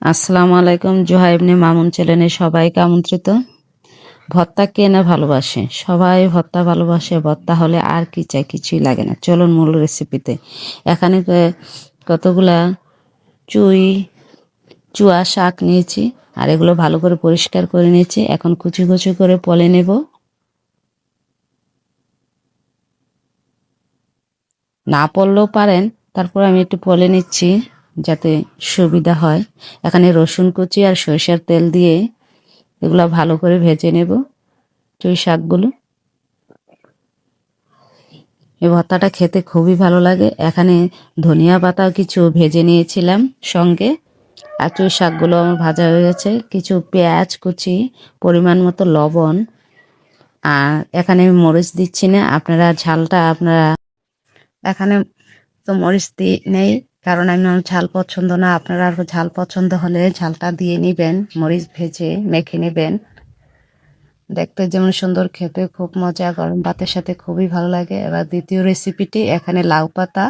আসসালামু আলাইকুম। জোহা ইবনে মামুন চ্যানেলে সবাইকে আমন্ত্রিত। ভর্তা কে না ভালোবাসে, সবাই ভর্তা ভালোবাসে। ভর্তা হলে আর কি চাই, কিছুই লাগে না। চলুন মূল রেসিপিতে। এখানে কতগুলা চুই চুয়া শাক নিয়েছি, আর এগুলো ভালো করে পরিষ্কার করে নিয়েছি। এখন কুচি কুচি করে পলে নেব। না পড়লেও পারেন, তারপর আমি একটু পলে নিচ্ছি যাতে সুবিধা হয়। এখানে রসুন কুচি আর সরিষার তেল দিয়ে এগুলো ভালো করে ভেজে নেব। চুই শাকগুলো, এই ভর্তাটা খেতে খুবই ভালো লাগে। এখানে ধনিয়া পাতা কিছু ভেজে নিয়েছিলাম সঙ্গে। আর চুই শাকগুলো আমার ভাজা হয়ে গেছে। কিছু পেঁয়াজ কুচি, পরিমাণ মতো লবণ, আর এখানে আমি মরিচ দিচ্ছি না। আপনারা ঝালটা এখানে তো মরিচ নেই, কারণ আমার ঝাল পছন্দ না। আপনারা আরো ঝাল পছন্দ হলে ঝালটা দিয়ে নেবেন, মরিচ ভেজে মেখে নেবেন। দেখতে যেমন সুন্দর, খেতে খুব মজা, গরম ভাতের সাথে খুবই ভালো লাগে। এবার দ্বিতীয় রেসিপিটি, এখানে লাউ পাতা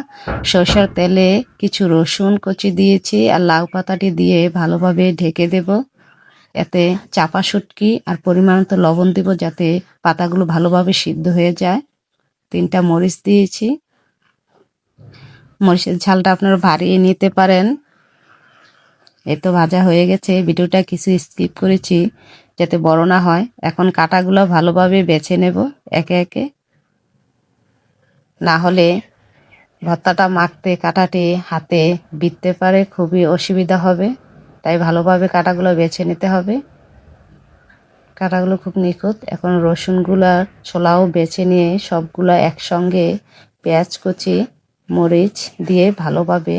সরষের তেলে কিছু রসুন কুচি দিয়েছি, আর লাউ পাতাটি দিয়ে ভালোভাবে ঢেকে দেব। এতে চাপা শুটকি আর পরিমাণ মতো লবণ দিব, যাতে পাতাগুলো ভালোভাবে সিদ্ধ হয়ে যায়। 3টা মরিচ দিয়েছি। মরিচের ঝালটা আপনারা বাড়িয়ে নিতে পারেন। এই তো ভাজা হয়ে গেছে। ভিডিওটা কিছু স্কিপ করেছি যাতে বড় না হয়। এখন কাটাগুলো ভালোভাবে বেছে নেব একে একে, না হলে ভর্তাটা মাখতে কাটাটি হাতে বিঁধতে পারে, খুবই অসুবিধা হবে। তাই ভালোভাবে কাটাগুলো বেছে নিতে হবে। কাটাগুলো খুব নিখুঁত। এখন রসুনগুলার ছোলাও বেছে নিয়ে সবগুলো একসঙ্গে পেঁয়াজ কুচি মরিচ দিয়ে ভালোভাবে,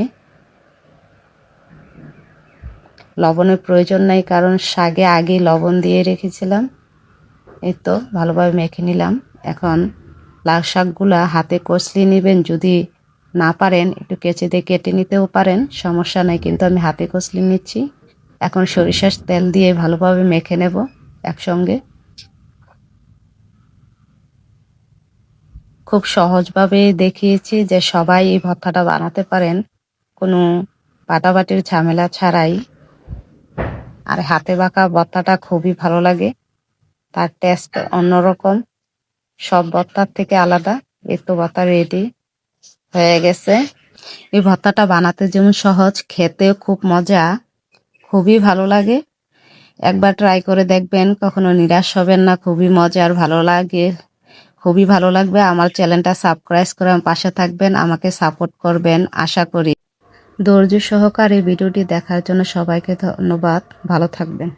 লবণের প্রয়োজন নাই কারণ শাকে আগে লবণ দিয়ে রেখেছিলাম। এই তো ভালোভাবে মেখে নিলাম। এখন লাউ শাকগুলা হাতে কষলিয়ে নেবেন। যদি না পারেন একটু কেচে দিয়ে কেটে নিতেও পারেন, সমস্যা নাই, কিন্তু আমি হাতে কষলিয়ে নিচ্ছি। এখন সরিষার তেল দিয়ে ভালোভাবে মেখে নেব একসঙ্গে। খুব সহজভাবে দেখিয়েছি যে সবাই এই ভর্তাটা বানাতে পারেন, কোনো বাটাবাটির ঝামেলা ছাড়াই। আর হাতে বাঁকা ভর্তাটা খুবই ভালো লাগে, তার টেস্ট অন্যরকম, সব ভর্তার থেকে আলাদা। এই তো ভর্তা রেডি হয়ে গেছে। এই ভর্তাটা বানাতে যেমন সহজ, খেতেও খুব মজা, খুবই ভালো লাগে। একবার ট্রাই করে দেখবেন, কখনো নিরাশ হবেন না। খুবই মজার, ভালো লাগে, খুবই ভালো লাগবে। আমার চ্যানেলটা সাবস্ক্রাইব করে আমার পাশে থাকবেন, আমাকে সাপোর্ট করবেন আশা করি। ধৈর্য সহকারে ভিডিওটি দেখার জন্য সবাইকে ধন্যবাদ। ভালো থাকবেন।